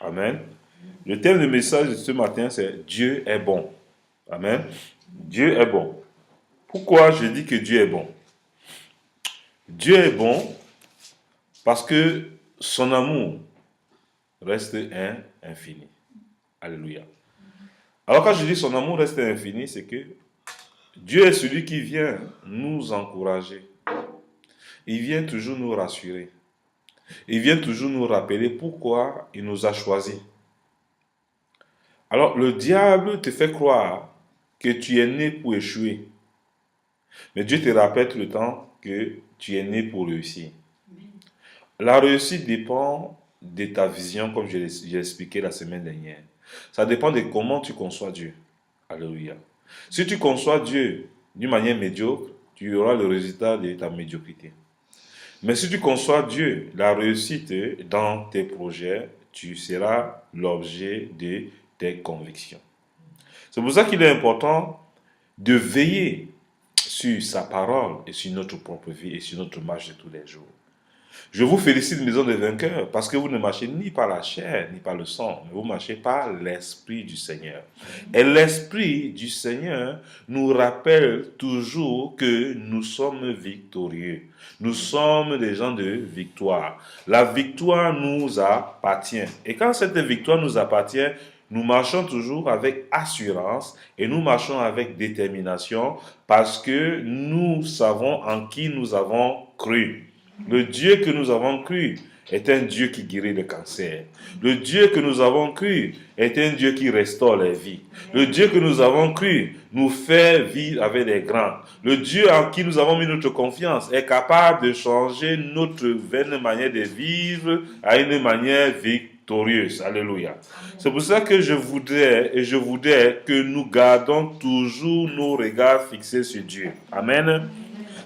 Amen. Le thème de message de ce matin, c'est Dieu est bon. Amen. Dieu est bon. Pourquoi je dis que Dieu est bon? Dieu est bon parce que son amour reste infini. Alléluia. Alors quand je dis son amour reste infini, c'est que Dieu est celui qui vient nous encourager. Il vient toujours nous rassurer. Il vient toujours nous rappeler pourquoi il nous a choisis. Alors le diable te fait croire que tu es né pour échouer. Mais Dieu te rappelle tout le temps que tu es né pour réussir. La réussite dépend de ta vision, comme j'ai expliqué la semaine dernière. Ça dépend de comment tu conçois Dieu. Alléluia. Si tu conçois Dieu d'une manière médiocre, tu auras le résultat de ta médiocrité. Mais si tu conçois Dieu, la réussite dans tes projets, tu seras l'objet de tes convictions. C'est pour ça qu'il est important de veiller sur sa parole et sur notre propre vie et sur notre marche de tous les jours. Je vous félicite, maison des vainqueurs, parce que vous ne marchez ni par la chair, ni par le sang, mais vous marchez par l'Esprit du Seigneur. Et l'Esprit du Seigneur nous rappelle toujours que nous sommes victorieux. Nous sommes des gens de victoire. La victoire nous appartient. Et quand cette victoire nous appartient, nous marchons toujours avec assurance et nous marchons avec détermination parce que nous savons en qui nous avons cru. Le Dieu que nous avons cru est un Dieu qui guérit le cancer. Le Dieu que nous avons cru est un Dieu qui restaure les vies. Le Dieu que nous avons cru nous fait vivre avec les grands. Le Dieu en qui nous avons mis notre confiance est capable de changer notre vaine manière de vivre à une manière victorieuse. Alléluia. C'est pour ça que je voudrais que nous gardons toujours nos regards fixés sur Dieu. Amen.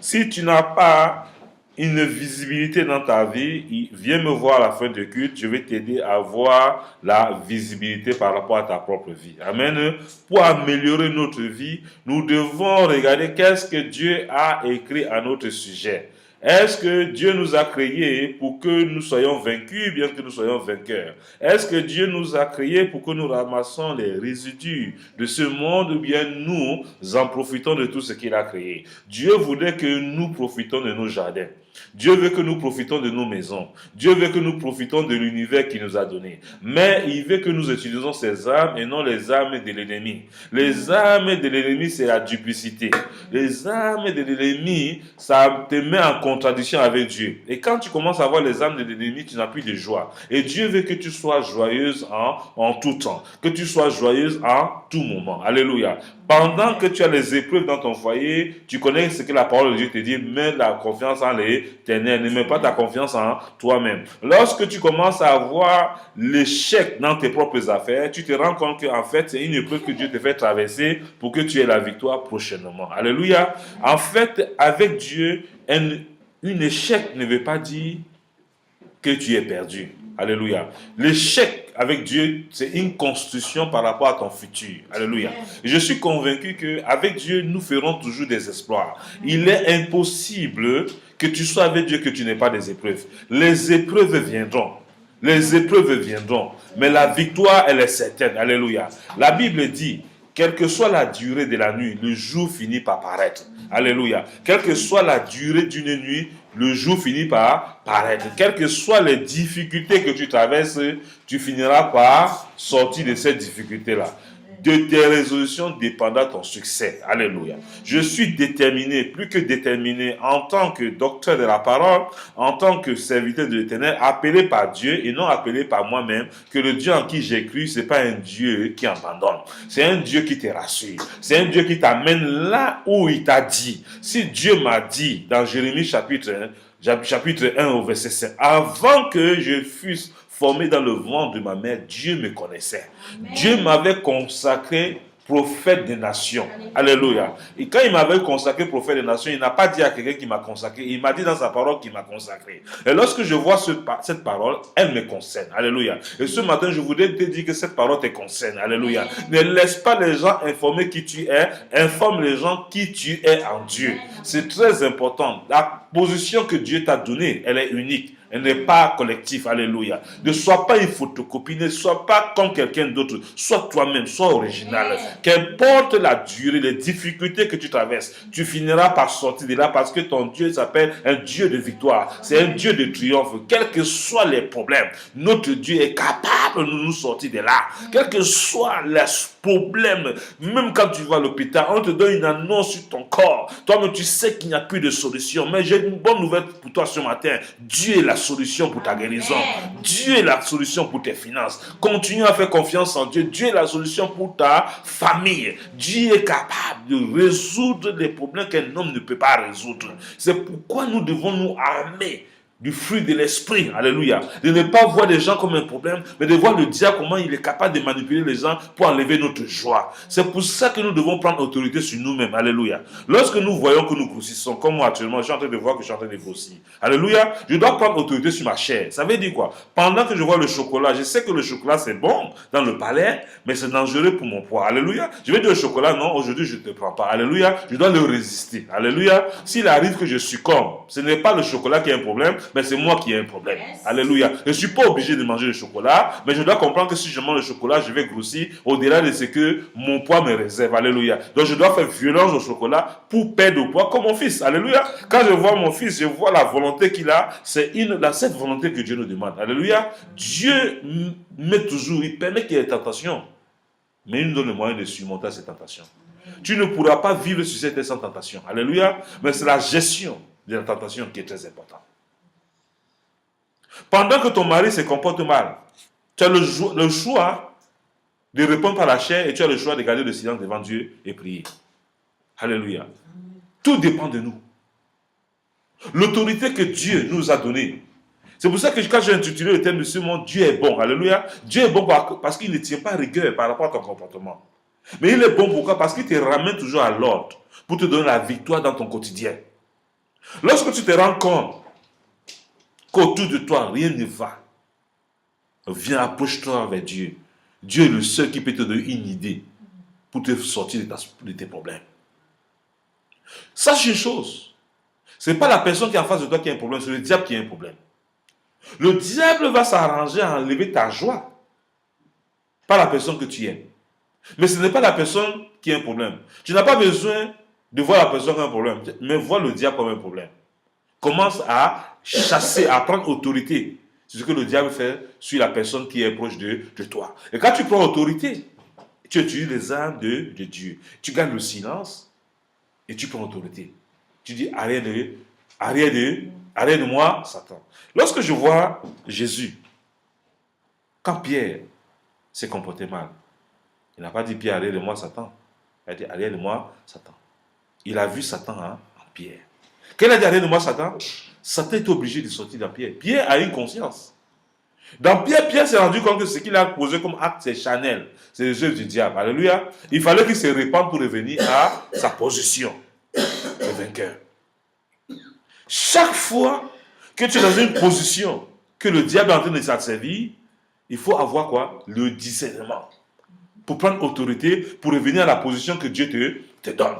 Si tu n'as pas une visibilité dans ta vie, viens me voir à la fin de culte, je vais t'aider à voir la visibilité par rapport à ta propre vie. Amen. Pour améliorer notre vie, nous devons regarder qu'est-ce que Dieu a écrit à notre sujet. Est-ce que Dieu nous a créés pour que nous soyons vaincus, bien que nous soyons vainqueurs? Est-ce que Dieu nous a créés pour que nous ramassions les résidus de ce monde, ou bien nous en profitons de tout ce qu'il a créé? Dieu voudrait que nous profitons de nos jardins. Dieu veut que nous profitons de nos maisons. Dieu veut que nous profitons de l'univers qu'il nous a donné. Mais il veut que nous utilisions ces armes et non les armes de l'ennemi. Les armes de l'ennemi, c'est la duplicité. Les armes de l'ennemi, ça te met en contradiction avec Dieu. Et quand tu commences à voir les armes de l'ennemi, tu n'as plus de joie. Et Dieu veut que tu sois joyeuse en tout temps. Que tu sois joyeuse en tout moment. Alléluia. Pendant que tu as les épreuves dans ton foyer, tu connais ce que la parole de Dieu te dit, mets la confiance en l'Éternel, ne mets pas ta confiance en toi-même. Lorsque tu commences à avoir l'échec dans tes propres affaires, tu te rends compte qu'en fait, c'est une épreuve que Dieu te fait traverser pour que tu aies la victoire prochainement. Alléluia. En fait, avec Dieu, un échec ne veut pas dire que tu es perdu. Alléluia. L'échec avec Dieu, c'est une construction par rapport à ton futur. Alléluia. Et je suis convaincu qu'avec Dieu, nous ferons toujours des exploits. Il est impossible que tu sois avec Dieu, que tu n'aies pas des épreuves. Les épreuves viendront. Les épreuves viendront. Mais la victoire, elle est certaine. Alléluia. La Bible dit, quelle que soit la durée de la nuit, le jour finit par paraître. Alléluia. Quelle que soit la durée d'une nuit, le jour finit par paraître. Quelles que soient les difficultés que tu traverses, tu finiras par sortir de ces difficultés-là. De tes résolutions dépendra ton succès. Alléluia. Je suis déterminé, plus que déterminé, en tant que docteur de la parole, en tant que serviteur de l'Éternel, appelé par Dieu et non appelé par moi-même, que le Dieu en qui j'ai cru, c'est pas un Dieu qui abandonne. C'est un Dieu qui te rassure. C'est un Dieu qui t'amène là où il t'a dit. Si Dieu m'a dit, dans Jérémie chapitre 1 au verset 5, avant que je fusse formé dans le ventre de ma mère, Dieu me connaissait. Amen. Dieu m'avait consacré prophète des nations. Alléluia. Et quand il m'avait consacré prophète des nations, il n'a pas dit à quelqu'un qui m'a consacré. Il m'a dit dans sa parole qu'il m'a consacré. Et lorsque je vois cette parole, elle me concerne. Alléluia. Et ce matin, je voudrais te dire que cette parole te concerne. Alléluia. Ne laisse pas les gens informer qui tu es. Informe les gens qui tu es en Dieu. C'est très important. La position que Dieu t'a donnée, elle est unique. Elle n'est pas collective, alléluia. Ne sois pas une photocopie, ne sois pas comme quelqu'un d'autre. Sois toi-même, sois original. Qu'importe la durée, les difficultés que tu traverses, tu finiras par sortir de là parce que ton Dieu s'appelle un Dieu de victoire. C'est un Dieu de triomphe. Quels que soient les problèmes, notre Dieu est capable de nous sortir de là. Quels que soient les problèmes, même quand tu vas à l'hôpital, on te donne une annonce sur ton corps. Toi-même, tu sais qu'il n'y a plus de solution. Mais j'ai une bonne nouvelle pour toi ce matin. Dieu est la solution pour ta guérison. Dieu est la solution pour tes finances. Continue à faire confiance en Dieu. Dieu est la solution pour ta famille. Dieu est capable de résoudre les problèmes qu'un homme ne peut pas résoudre. C'est pourquoi nous devons nous armer du fruit de l'esprit, alléluia, de ne pas voir les gens comme un problème, mais de voir le diable comment il est capable de manipuler les gens pour enlever notre joie. C'est pour ça que nous devons prendre autorité sur nous-mêmes, alléluia. Lorsque nous voyons que nous grossissons, comme moi actuellement, je suis en train de voir que je suis en train de grossir, alléluia, je dois prendre autorité sur ma chair. Ça veut dire quoi? Pendant que je vois le chocolat, je sais que le chocolat c'est bon dans le palais, mais c'est dangereux pour mon poids, alléluia. Je vais dire au chocolat, non, aujourd'hui je ne te prends pas, alléluia, je dois le résister, alléluia. S'il arrive que je succombe, ce n'est pas le chocolat qui est un problème, mais c'est moi qui ai un problème. Yes. Alléluia. Je ne suis pas obligé de manger le chocolat, mais je dois comprendre que si je mange le chocolat, je vais grossir au-delà de ce que mon poids me réserve. Alléluia. Donc je dois faire violence au chocolat pour perdre au poids comme mon fils. Alléluia. Quand je vois mon fils, je vois la volonté qu'il a. C'est cette volonté que Dieu nous demande. Alléluia. Dieu met toujours, il permet qu'il y ait des tentations, mais il nous donne le moyen de surmonter ces tentations. Tu ne pourras pas vivre sur cette terre sans tentation. Alléluia. Mais c'est la gestion de la tentation qui est très importante. Pendant que ton mari se comporte mal, tu as le choix de répondre par la chair et tu as le choix de garder le silence devant Dieu et prier. Alléluia. Tout dépend de nous. L'autorité que Dieu nous a donnée. C'est pour ça que quand j'ai intitulé le thème de ce monde, Dieu est bon. Alléluia. Dieu est bon parce qu'il ne tient pas rigueur par rapport à ton comportement. Mais il est bon pourquoi? Parce qu'il te ramène toujours à l'ordre pour te donner la victoire dans ton quotidien. Lorsque tu te rends compte qu'autour de toi, rien ne va, viens, approche-toi vers Dieu. Dieu est le seul qui peut te donner une idée pour te sortir de tes problèmes. Sache une chose, ce n'est pas la personne qui est en face de toi qui a un problème, c'est le diable qui a un problème. Le diable va s'arranger à enlever ta joie, pas la personne que tu aimes. Mais ce n'est pas la personne qui a un problème. Tu n'as pas besoin de voir la personne comme un problème, mais vois le diable comme un problème. Commence à chasser, à prendre autorité. C'est ce que le diable fait sur la personne qui est proche de toi. Et quand tu prends autorité, tu utilises les armes de Dieu. Tu gardes le silence et tu prends autorité. Tu dis, arrête de moi, Satan. Lorsque je vois Jésus, quand Pierre s'est comporté mal, il n'a pas dit, Pierre, arrête de moi, Satan. Il a dit, arrête de moi, Satan. Il a vu Satan en Pierre. Quand il a dit, arrête de moi, Satan, Satan est obligé de sortir dans Pierre. Pierre a une conscience. Dans Pierre s'est rendu compte que ce qu'il a posé comme acte, c'est charnel. C'est les œuvres du diable. Alléluia. Il fallait qu'il se répande pour revenir à sa position de vainqueur. Chaque fois que tu es dans une position que le diable est en train de s'asservir, il faut avoir quoi? Le discernement. Pour prendre autorité, pour revenir à la position que Dieu te donne.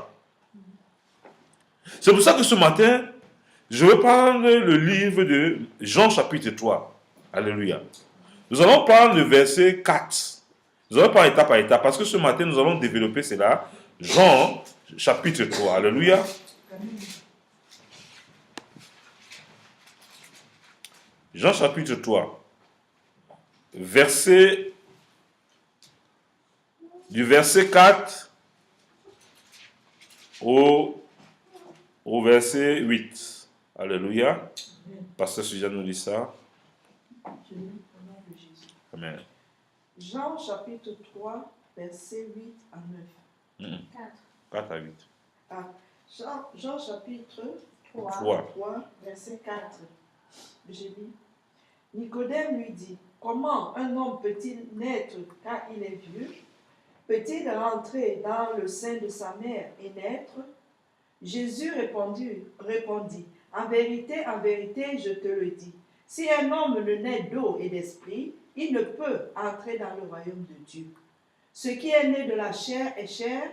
C'est pour ça que ce matin, je vais prendre le livre de Jean chapitre 3. Alléluia. Nous allons prendre le verset 4. Nous allons prendre étape par étape parce que ce matin, nous allons développer cela. Jean chapitre 3. Alléluia. Jean chapitre 3. Du verset 4 au verset 8. Alléluia. Pasteur Suzanne nous dit ça. Amen. Jean chapitre 3, verset 8 à 9. 4 à 8. Ah, Jean chapitre 3, verset 4. J'ai lu. Nicodème lui dit, comment un homme peut-il naître quand il est vieux? Peut-il rentrer dans le sein de sa mère et naître? Jésus répondit, en vérité, je te le dis, si un homme ne naît d'eau et d'esprit, il ne peut entrer dans le royaume de Dieu. Ce qui est né de la chair est chair,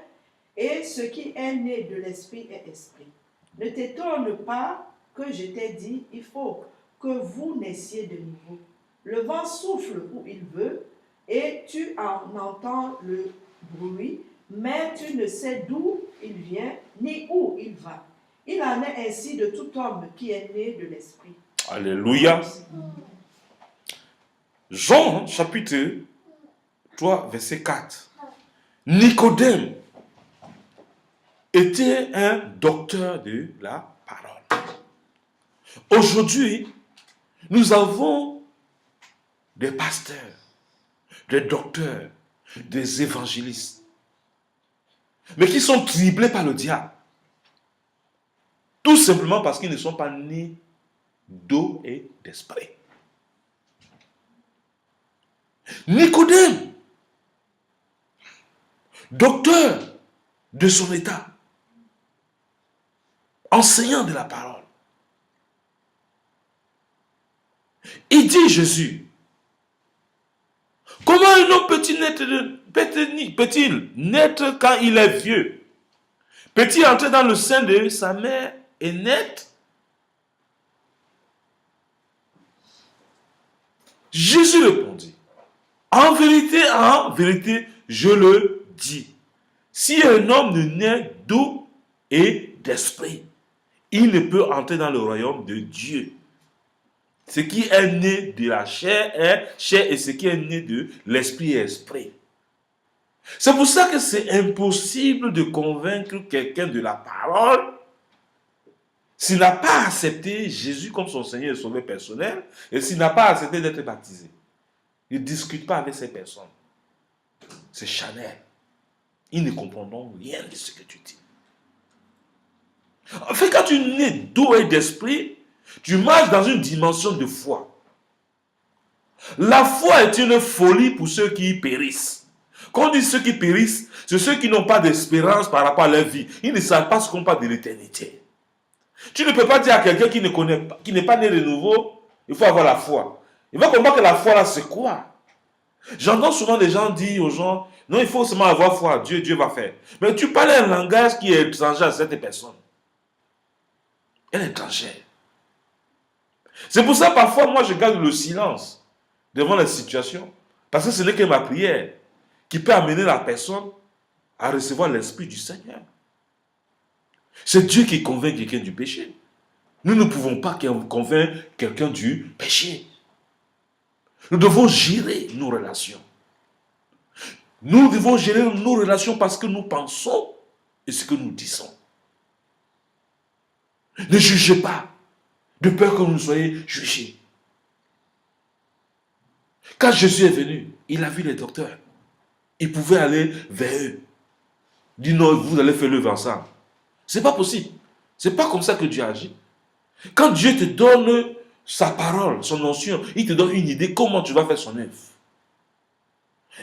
et ce qui est né de l'esprit est esprit. Ne t'étonne pas que je t'ai dit, il faut que vous naissiez de nouveau. Le vent souffle où il veut, et tu en entends le bruit, mais tu ne sais d'où il vient, ni où il va. Il en est ainsi de tout homme qui est né de l'Esprit. Alléluia. Jean, chapitre 3, verset 4. Nicodème était un docteur de la parole. Aujourd'hui, nous avons des pasteurs, des docteurs, des évangélistes, mais qui sont criblés par le diable. Tout simplement parce qu'ils ne sont pas nés d'eau et d'esprit. Nicodème, docteur de son état, enseignant de la parole. Il dit Jésus, comment un homme peut-il naître quand il est vieux? Peut-il entrer dans le sein de sa mère et naître? Jésus répondit, en vérité, je le dis, si un homme ne naît d'eau et d'esprit, il ne peut entrer dans le royaume de Dieu. Ce qui est né de la chair est chair et ce qui est né de l'esprit est esprit. C'est pour ça que c'est impossible de convaincre quelqu'un de la parole s'il n'a pas accepté Jésus comme son Seigneur et Sauveur personnel et s'il n'a pas accepté d'être baptisé. Il ne discute pas avec ces personnes. C'est charnel. Ils ne comprendront rien de ce que tu dis. En fait, quand tu nais d'eau et d'esprit, tu marches dans une dimension de foi. La foi est une folie pour ceux qui périssent. Quand on dit ceux qui périssent, c'est ceux qui n'ont pas d'espérance par rapport à leur vie. Ils ne savent pas ce qu'on parle de l'éternité. Tu ne peux pas dire à quelqu'un qui ne connaît pas, qui n'est pas né de nouveau, il faut avoir la foi. Il va comprendre que la foi là, c'est quoi? J'entends souvent des gens dire aux gens, non, il faut seulement avoir foi, Dieu va faire. Mais tu parles un langage qui est étranger à cette personne. Elle est étrangère. C'est pour ça, parfois, moi, je garde le silence devant la situation. Parce que ce n'est que ma prière qui peut amener la personne à recevoir l'Esprit du Seigneur. C'est Dieu qui convainc quelqu'un du péché. Nous ne pouvons pas convaincre quelqu'un du péché. Nous devons gérer nos relations. Nous devons gérer nos relations parce que nous pensons et ce que nous disons. Ne jugez pas, de peur que vous soyez jugés. Quand Jésus est venu, il a vu les docteurs. Il pouvait aller vers eux. Dire non, vous allez faire l'œuvre ensemble. Ce n'est pas possible. Ce n'est pas comme ça que Dieu agit. Quand Dieu te donne sa parole, son onction, il te donne une idée comment tu vas faire son œuvre.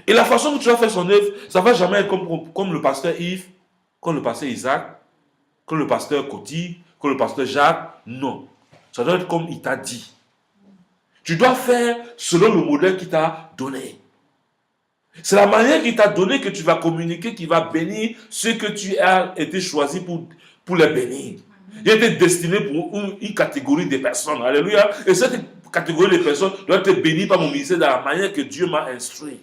Et la façon dont tu vas faire son œuvre, ça ne va jamais être comme le pasteur Yves, comme le pasteur Isaac, comme le pasteur Coty, comme le pasteur Jacques. Non. Ça doit être comme il t'a dit. Tu dois faire selon le modèle qu'il t'a donné. C'est la manière qu'il t'a donné que tu vas communiquer, qui va bénir ceux que tu as été choisi pour les bénir. Il a été destiné pour une catégorie de personnes. Alléluia. Et cette catégorie de personnes doit être bénie par mon ministère de la manière que Dieu m'a instruit.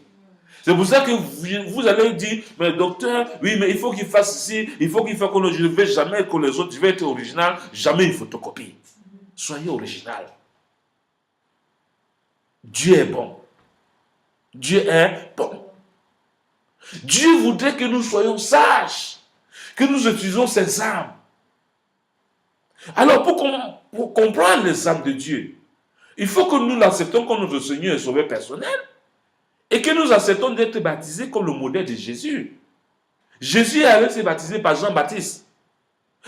C'est pour ça que vous allez dire, mais docteur, oui, mais il faut qu'il fasse ici, il faut qu'il fasse comme je ne vais jamais que les autres, je vais être original, jamais une photocopie. Soyez original. Dieu est bon. Dieu est bon. Dieu voudrait que nous soyons sages, que nous utilisions ces âmes. Alors, pour comprendre les âmes de Dieu, il faut que nous l'acceptons comme notre Seigneur et Sauveur personnel et que nous acceptons d'être baptisés comme le modèle de Jésus. Jésus allait se baptiser par Jean-Baptiste.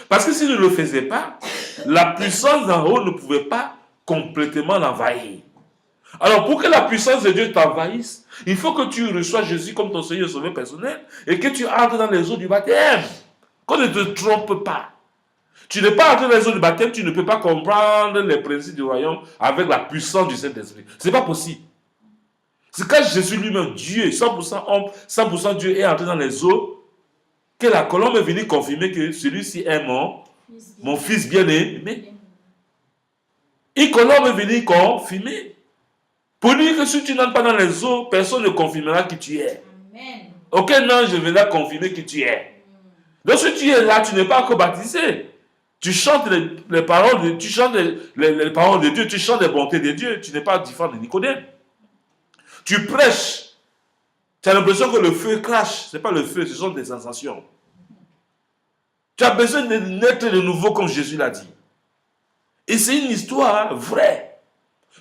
Parce que s'il ne le faisait pas, la puissance d'en haut ne pouvait pas complètement l'envahir. Alors, pour que la puissance de Dieu t'envahisse, il faut que tu reçoies Jésus comme ton Seigneur et Sauveur personnel et que tu entres dans les eaux du baptême. Qu'on ne te trompe pas. Tu n'es pas entré dans les eaux du baptême, tu ne peux pas comprendre les principes du royaume avec la puissance du Saint-Esprit. Ce n'est pas possible. C'est quand Jésus lui-même, Dieu, 100% homme, 100% Dieu, est entré dans les eaux, que la colombe est venue confirmer que celui-ci est mon fils bien-aimé. Et que l'homme est venu confirmer. Pour dire que si tu n'entres pas dans les eaux, personne ne confirmera qui tu es. Amen. Aucun ange ne viendra confirmer qui tu es. Donc si tu es là, tu n'es pas encore baptisé. Tu chantes les paroles de, tu chantes les paroles de Dieu, tu chantes les bontés de Dieu. Tu n'es pas différent de Nicodème. Tu prêches. Tu as l'impression que le feu crache. Ce n'est pas le feu, ce sont des sensations. Tu as besoin de naître de nouveau comme Jésus l'a dit. Et c'est une histoire vraie.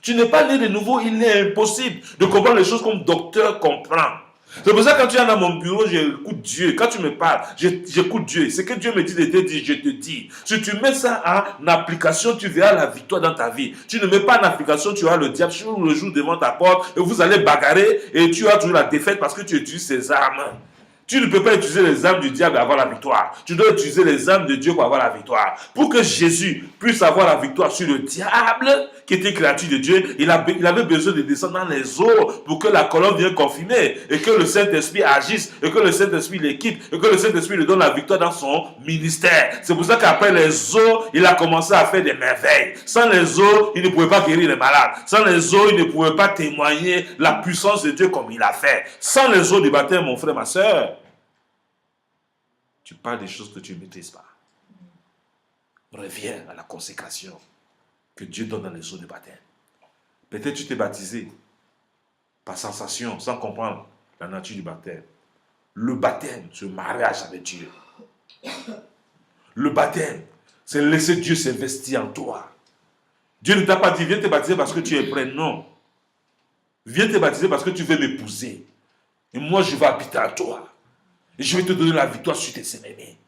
Tu n'es pas né de nouveau, il est impossible de comprendre les choses comme docteur comprend. C'est pour ça que quand tu es dans mon bureau, j'écoute Dieu. Quand tu me parles, j'écoute Dieu. Ce que Dieu me dit de te dire, je te dis. Si tu mets ça en application, tu verras la victoire dans ta vie. Tu ne mets pas en application, tu auras le diable sur le jour devant ta porte et vous allez bagarrer et tu as toujours la défaite parce que tu utilises ces armes. Tu ne peux pas utiliser les armes du diable pour avoir la victoire. Tu dois utiliser les armes de Dieu pour avoir la victoire. Pour que Jésus puisse avoir la victoire sur le diable, qui était créature de Dieu, il avait besoin de descendre dans les eaux pour que la colonne vienne confirmer et que le Saint-Esprit agisse et que le Saint-Esprit l'équipe et que le Saint-Esprit lui donne la victoire dans son ministère. C'est pour ça qu'après les eaux, il a commencé à faire des merveilles. Sans les eaux, il ne pouvait pas guérir les malades. Sans les eaux, il ne pouvait pas témoigner la puissance de Dieu comme il a fait. Sans les eaux du baptême, mon frère, ma soeur, tu parles des choses que tu ne maîtrises pas. Reviens à la consécration que Dieu donne dans les eaux de baptême. Peut-être tu t'es baptisé par sensation, sans comprendre la nature du baptême. Le baptême, c'est le mariage avec Dieu. Le baptême, c'est laisser Dieu s'investir en toi. Dieu ne t'a pas dit, viens te baptiser parce que tu es prêt. Non. Viens te baptiser parce que tu veux m'épouser. Et moi, je vais habiter en toi. Et je vais te donner la victoire sur tes ennemis.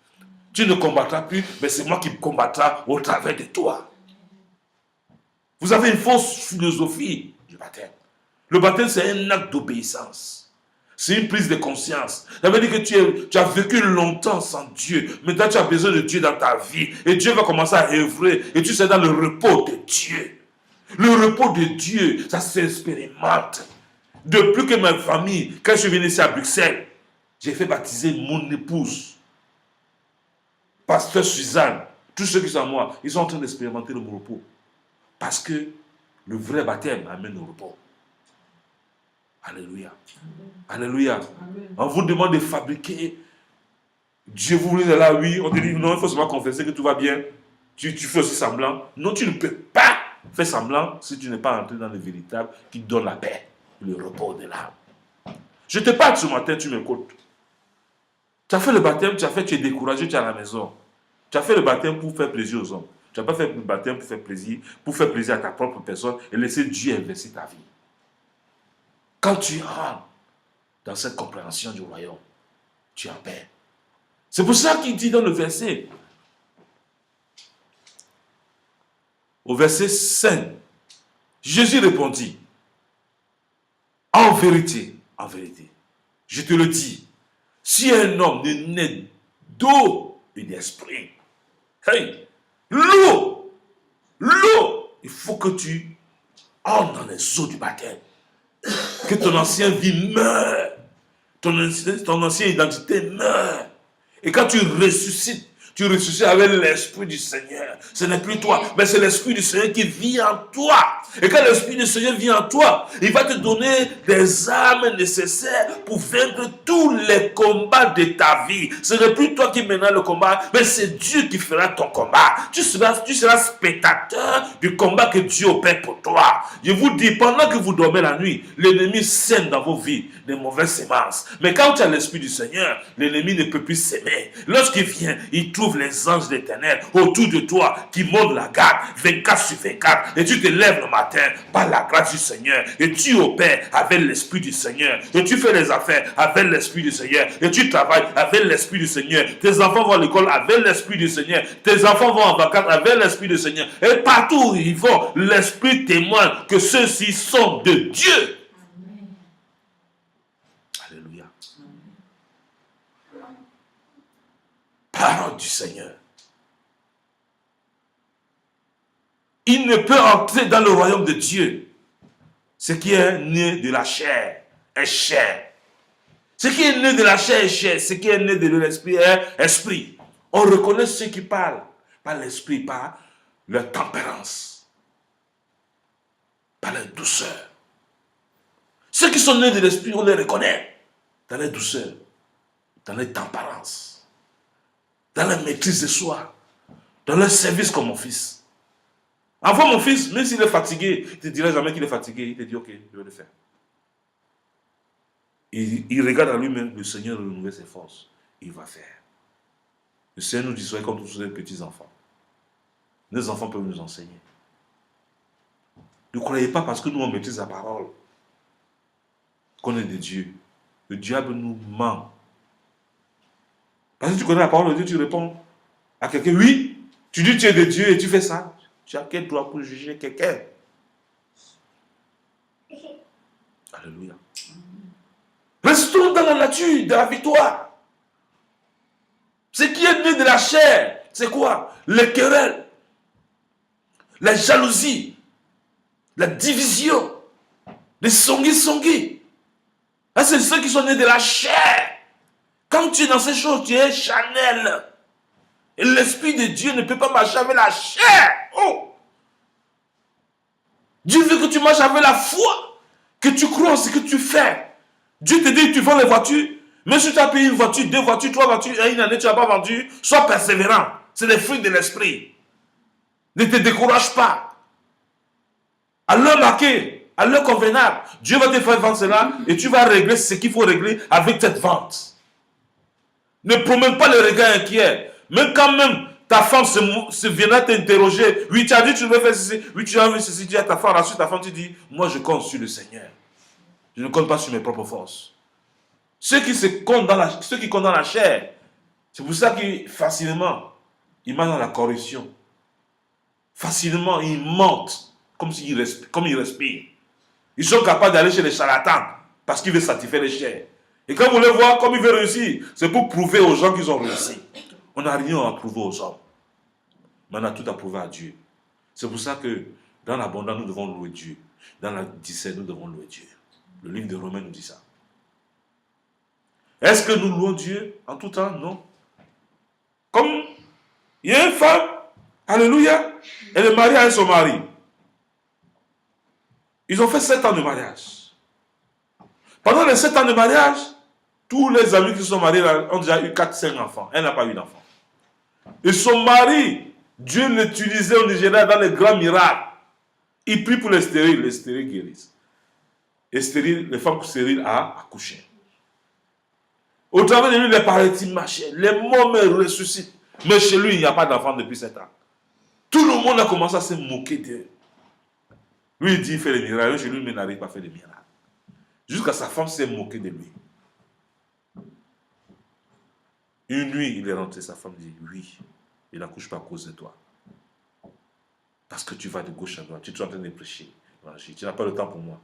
Tu ne combattras plus, mais c'est moi qui combattrai au travers de toi. Vous avez une fausse philosophie du baptême. Le baptême, c'est un acte d'obéissance. C'est une prise de conscience. Ça veut dire que tu as vécu longtemps sans Dieu. Maintenant, tu as besoin de Dieu dans ta vie. Et Dieu va commencer à œuvrer. Et tu seras dans le repos de Dieu. Le repos de Dieu, ça s'expérimente. Depuis que ma famille, quand je suis venu ici à Bruxelles, j'ai fait baptiser mon épouse, pasteur Suzanne, tous ceux qui sont à moi, ils sont en train d'expérimenter le repos. Parce que le vrai baptême amène le repos. Alléluia. Alléluia. Amen. On vous demande de fabriquer. Dieu vous dit là, oui, on te dit non, il faut seulement confesser que tout va bien. Tu fais aussi semblant. Non, tu ne peux pas faire semblant si tu n'es pas entré dans le véritable qui donne la paix, le repos de l'âme. Je te parle ce matin, tu m'écoutes. Tu as fait le baptême, tu es découragé, tu es à la maison. Tu as fait le baptême pour faire plaisir aux hommes. Tu n'as pas fait le baptême pour faire plaisir à ta propre personne et laisser Dieu investir ta vie. Quand tu rentres dans cette compréhension du royaume, tu es en paix. C'est pour ça qu'il dit dans le verset, au verset 5, Jésus répondit, en vérité, je te le dis, si un homme ne naît d'eau et d'esprit, hey, l'eau, il faut que tu entres dans les eaux du baptême. Que ton ancienne vie meure. Ton ancienne identité meurt. Et quand tu ressuscites avec l'Esprit du Seigneur. Ce n'est plus toi, mais c'est l'Esprit du Seigneur qui vit en toi. Et quand l'Esprit du Seigneur vit en toi, il va te donner des armes nécessaires pour vaincre tous les combats de ta vie. Ce n'est plus toi qui mèneras le combat, mais c'est Dieu qui fera ton combat. Tu seras spectateur du combat que Dieu opère pour toi. Je vous dis, pendant que vous dormez la nuit, l'ennemi sème dans vos vies des mauvaises semences. Mais quand tu as l'Esprit du Seigneur, l'ennemi ne peut plus s'aimer. Lorsqu'il vient, il trouve les anges de l'Éternel autour de toi qui montent la garde 24 sur 24 et tu te lèves le matin par la grâce du Seigneur et tu opères avec l'Esprit du Seigneur et tu fais les affaires avec l'Esprit du Seigneur et tu travailles avec l'Esprit du Seigneur. Tes enfants vont à l'école avec l'Esprit du Seigneur, tes enfants vont en vacances avec l'Esprit du Seigneur et partout où ils vont, l'Esprit témoigne que ceux-ci sont de Dieu. Amen. Alléluia. Parole du Seigneur. Il ne peut entrer dans le royaume de Dieu. Ce qui est né de la chair est chair. Ce qui est né de la chair est chair. Ce qui est né de l'esprit est esprit. On reconnaît ceux qui parlent par l'esprit, par leur tempérance. par leur douceur. Ceux qui sont nés de l'esprit, on les reconnaît dans leur douceur, dans leur tempérance, dans leur maîtrise de soi, dans leur service comme mon fils. Enfin, mon fils, même s'il est fatigué, il ne te dira jamais qu'il est fatigué. Il te dit, ok, je vais le faire. Il regarde à lui-même, le Seigneur renouvelle ses forces. Il va faire. Le Seigneur nous dit, soyez comme tous les petits enfants. Nos enfants peuvent nous enseigner. Ne croyez pas parce que nous on maîtrise la parole qu'on est de Dieu. Le diable nous ment. Parce que tu connais la parole de Dieu, tu réponds à quelqu'un, oui, tu dis que tu es de Dieu et tu fais ça. Tu as quel droit pour juger quelqu'un? Alléluia. Restons dans la nature de la victoire. Ce qui est né de la chair, c'est quoi? Les querelles, la jalousie, la division, les songis. Ah, c'est ceux qui sont nés de la chair. Quand tu es dans ces choses, tu es charnel. Et l'Esprit de Dieu ne peut pas marcher avec la chair. Oh! Dieu veut que tu marches avec la foi, que tu crois en ce que tu fais. Dieu te dit, tu vends les voitures. Même si tu as payé une voiture, 2 voitures, 3 voitures, et une année, tu n'as pas vendu, sois persévérant. C'est les fruits de l'Esprit. Ne te décourage pas. À l'heure marquée, à l'heure convenable, Dieu va te faire vendre cela et tu vas régler ce qu'il faut régler avec cette vente. Ne promène pas le regard inquiet. Même quand même ta femme se viendra t'interroger. Oui, tu as dit tu veux faire ceci. Oui, tu as vu ceci. Dis à ta femme. Ensuite, ta femme te dit, moi je compte sur le Seigneur. Je ne compte pas sur mes propres forces. Ceux qui comptent dans la chair, c'est pour ça qu'ils facilement, ils marchent dans la corruption. Facilement, ils mentent comme ils respirent. Ils sont capables d'aller chez les charlatans parce qu'ils veulent satisfaire les chairs. Et quand vous les voyez comme ils veulent réussir, c'est pour prouver aux gens qu'ils ont réussi. On n'a rien à prouver aux hommes. Mais on a tout à prouver à Dieu. C'est pour ça que dans l'abondance, nous devons louer Dieu. Dans la discerne, nous devons louer Dieu. Le livre de Romains nous dit ça. Est-ce que nous louons Dieu en tout temps? Non. Comme il y a une femme, alléluia, elle est mariée avec son mari. Ils ont fait 7 ans de mariage. Pendant les 7 ans de mariage, tous les amis qui sont mariés ont déjà eu 4-5 enfants. Elle n'a pas eu d'enfants. Et son mari, Dieu l'utilisait au Nigeria dans les grands miracles. Il prie pour les stériles guérissent. Et les femmes stériles a accouché. Au travers de lui, les paralytiques marchaient. Les morts me ressuscitent. Mais chez lui, il n'y a pas d'enfant depuis 7 ans. Tout le monde a commencé à se moquer d'eux. Lui, il dit il fait les miracles. Chez lui, il n'arrive pas à faire des miracles. Jusqu'à sa femme s'est moquée de lui. Une nuit, il est rentré. Sa femme dit oui, il n'accouche pas à cause de toi. Parce que tu vas de gauche à droite. Tu es en train de prêcher. Tu n'as pas le temps pour moi.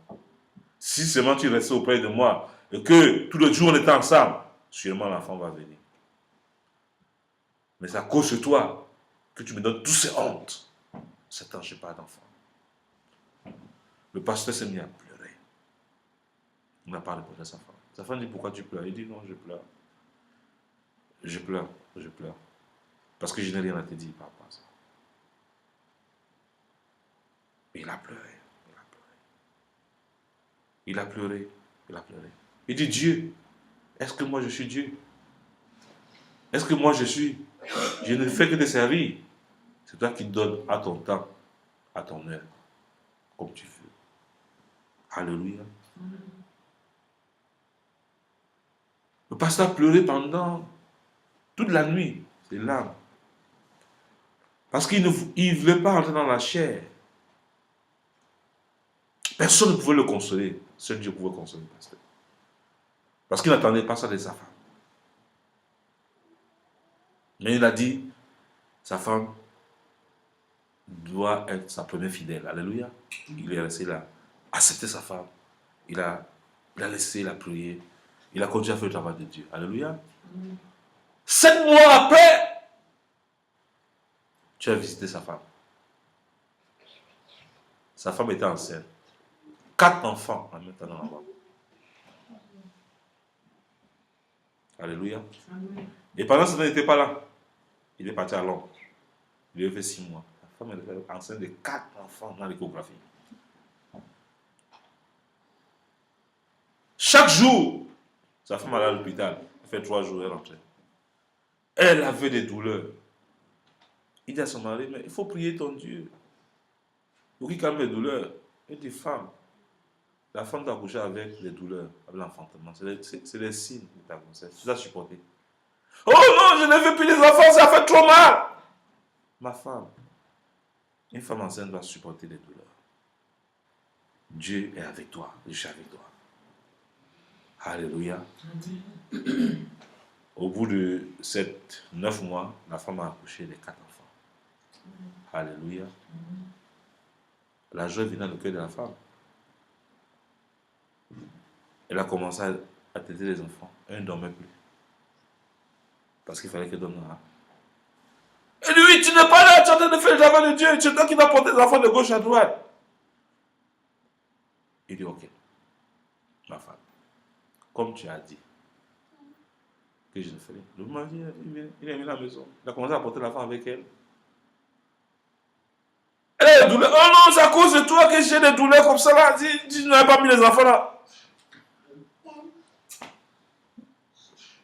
Si seulement tu restais auprès de moi et que tout le jour on était ensemble, sûrement l'enfant va venir. Mais c'est à cause de toi que tu me donnes toutes ces hontes. C'est un je n'ai pas d'enfant. Le pasteur s'est mis à pleurer. Il n'a pas répondu à sa femme. Sa femme dit pourquoi tu pleures? Il dit non, je pleure. Je pleure. Parce que je n'ai rien à te dire par rapport à ça. Il a pleuré. Il a pleuré. Il dit Dieu, est-ce que moi je suis Dieu? Est-ce que moi je ne fais que te servir? C'est toi qui donnes à ton temps, à ton heure, comme tu veux. Alléluia. Le pasteur a pleuré pendant toute la nuit, c'est larmes. Parce qu'il ne voulait pas rentrer dans la chair. Personne ne pouvait le consoler. Seul Dieu pouvait consoler le pasteur. Parce qu'il n'attendait pas ça de sa femme. Mais il a dit, sa femme doit être sa première fidèle. Alléluia. Il est resté là. Accepter sa femme. Il a laissé la prière. Il a continué à faire le travail de Dieu. Alléluia. 7 mois après, tu as visité sa femme. Sa femme était enceinte. 4 enfants en même temps dans la voie. Alléluia. Amen. Et pendant ce temps, il n'était pas là. Il est parti à Londres. Il a fait 6 mois. La femme était enceinte de 4 enfants dans l'échographie. Chaque jour, sa femme allait à l'hôpital. Elle fait 3 jours, elle rentrait. Elle avait des douleurs. Il dit à son mari, mais il faut prier ton Dieu pour qu'il calme les douleurs. Il dit, femme, la femme t'a accouché avec les douleurs, avec l'enfantement. C'est les signes de ta grossesse. Tu dois supporter. Oh non, je ne veux plus les enfants, ça fait trop mal. Ma femme, une femme enceinte doit supporter les douleurs. Dieu est avec toi, je suis avec toi. Alléluia. Au bout de 9 mois, la femme a accouché les 4 enfants. Alléluia. La joie venait dans le cœur de la femme. Elle a commencé à téter les enfants. Elle ne dormait plus. Parce qu'il fallait qu'elle donne là. Elle dit, oui, tu n'es pas là, tu es en train de faire le travail de Dieu. C'est toi qui dois porter les enfants de gauche à droite. Il dit, ok, ma femme, comme tu as dit que je le ferai. Le mari, il est venu à la maison. Il a commencé à porter l'enfant avec elle. Elle a des douleurs. Oh non, c'est à cause de toi que j'ai des douleurs comme ça là. Tu n'avais pas mis les enfants là.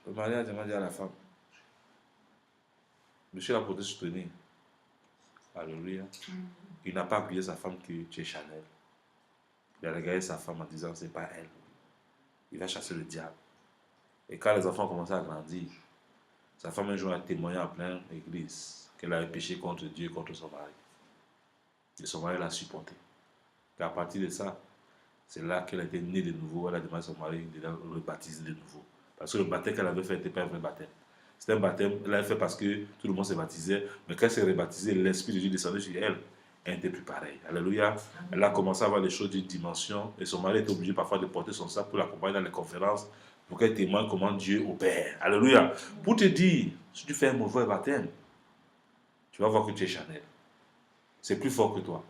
Le mari a demandé à la femme. Monsieur l'a porté soutenir. Alléluia. Il n'a pas appuyé sa femme que tu es Chanel. Il a regardé sa femme en disant c'est pas elle. Il va chasser le diable. Et quand les enfants ont commencé à grandir, sa femme un jour a témoigné en pleine église qu'elle avait péché contre Dieu et contre son mari. Et son mari l'a supporté. Et à partir de ça, c'est là qu'elle a été née de nouveau. Elle a demandé à son mari de la rebaptiser de nouveau. Parce que le baptême qu'elle avait fait n'était pas un vrai baptême. C'était un baptême, elle l'avait fait parce que tout le monde s'est baptisé. Mais quand elle s'est rebaptisée, l'Esprit de Dieu descendait sur elle. Elle n'était plus pareille. Alléluia. Elle a commencé à avoir des choses d'une dimension. Et son mari était obligé parfois de porter son sac pour l'accompagner dans les conférences. Pour qu'elle témoigne comment Dieu opère. Alléluia. Pour te dire, si tu fais un mauvais baptême, tu vas voir que tu es Chanel. C'est plus fort que toi.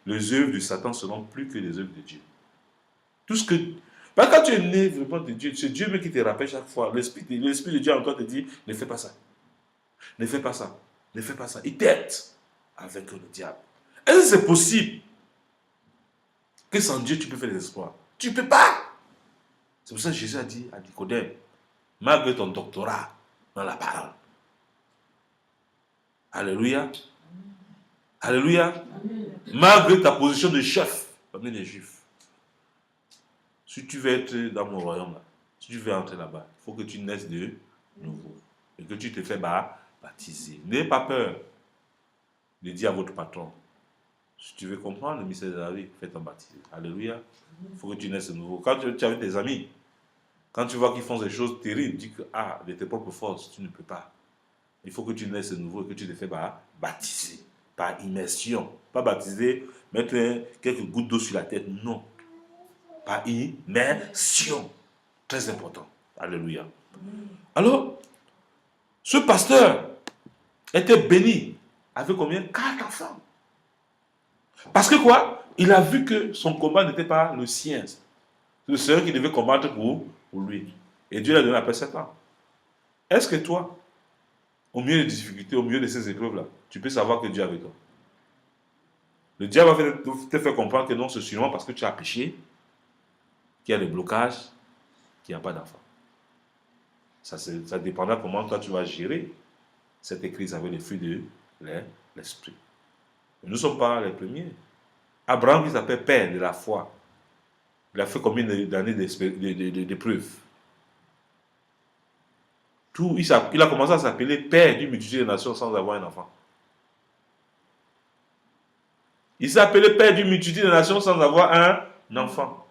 Les œuvres de Satan seront plus que les œuvres de Dieu. Tout ce que... Parce que quand tu es né vraiment de Dieu, c'est Dieu même qui te rappelle chaque fois. L'Esprit de Dieu en toi te dit, ne fais pas ça. Ne fais pas ça. Ne fais pas ça. Il t'aide avec le diable. Est-ce que c'est possible que sans Dieu tu peux faire des exploits? Tu ne peux pas. C'est pour ça que Jésus a dit à Nicodème, malgré ton doctorat dans la parole. Alléluia. Alléluia. Malgré ta position de chef parmi les Juifs. Si tu veux être dans mon royaume, là, si tu veux entrer là-bas, il faut que tu naisses de nouveau. Et que tu te fais baptiser. N'ayez pas peur de dire à votre patron, si tu veux comprendre le mystère de la vie, fais-toi baptiser. Alléluia. Il faut que tu naisses de nouveau. Quand tu es avec tes amis, quand tu vois qu'ils font des choses terribles, dis que, de tes propres forces, tu ne peux pas. Il faut que tu naisses de nouveau et que tu te fais baptiser. Par immersion. Pas baptiser, mettre quelques gouttes d'eau sur la tête. Non. Par immersion. Très important. Alléluia. Alors, ce pasteur était béni avec combien? 4 enfants. Parce que quoi? Il a vu que son combat n'était pas le sien. C'est le Seigneur qui devait combattre pour lui. Et Dieu l'a donné après 7 ans. Est-ce que toi, au milieu des difficultés, au milieu de ces épreuves-là, tu peux savoir que Dieu est avec toi? Le diable va te faire comprendre que non, c'est sûrement parce que tu as péché, qu'il y a des blocages, qu'il n'y a pas d'enfant. Ça dépendra comment toi tu vas gérer cette crise avec les fruits de l'esprit. Nous ne sommes pas les premiers. Abraham, qui s'appelle père de la foi, il a fait combien d'années d'épreuves? Il a commencé à s'appeler père d'une multitude de nations sans avoir un enfant. Il s'est appelé père d'une multitude de nations sans avoir un enfant.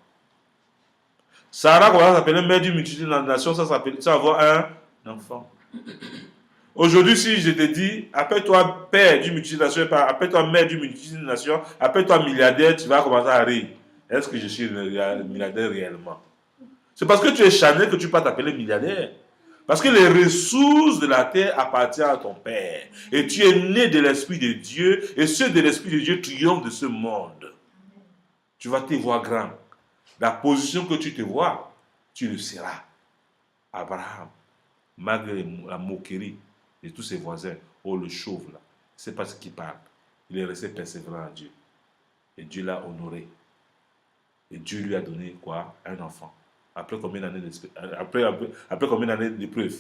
Sarah commence à s'appeler mère d'une multitude de nations sans avoir un enfant. Aujourd'hui, si je te dis, appelle-toi père d'une multitude de nations, appelle-toi mère d'une multitude de nations, appelle-toi milliardaire, tu vas commencer à rire. Est-ce que je suis milliardaire réellement? C'est parce que tu es Chanel que tu peux t'appeler milliardaire. Parce que les ressources de la terre appartiennent à ton Père. Et tu es né de l'Esprit de Dieu. Et ceux de l'Esprit de Dieu triomphent de ce monde. Tu vas te voir grand. La position que tu te vois, tu le seras. Abraham, malgré la moquerie de tous ses voisins, oh le chauve là, c'est pas ce qu'il parle. Il est resté persévérant à Dieu. Et Dieu l'a honoré. Et Dieu lui a donné quoi? Un enfant. Après combien d'années d'expérience? Après combien d'années d'épreuve?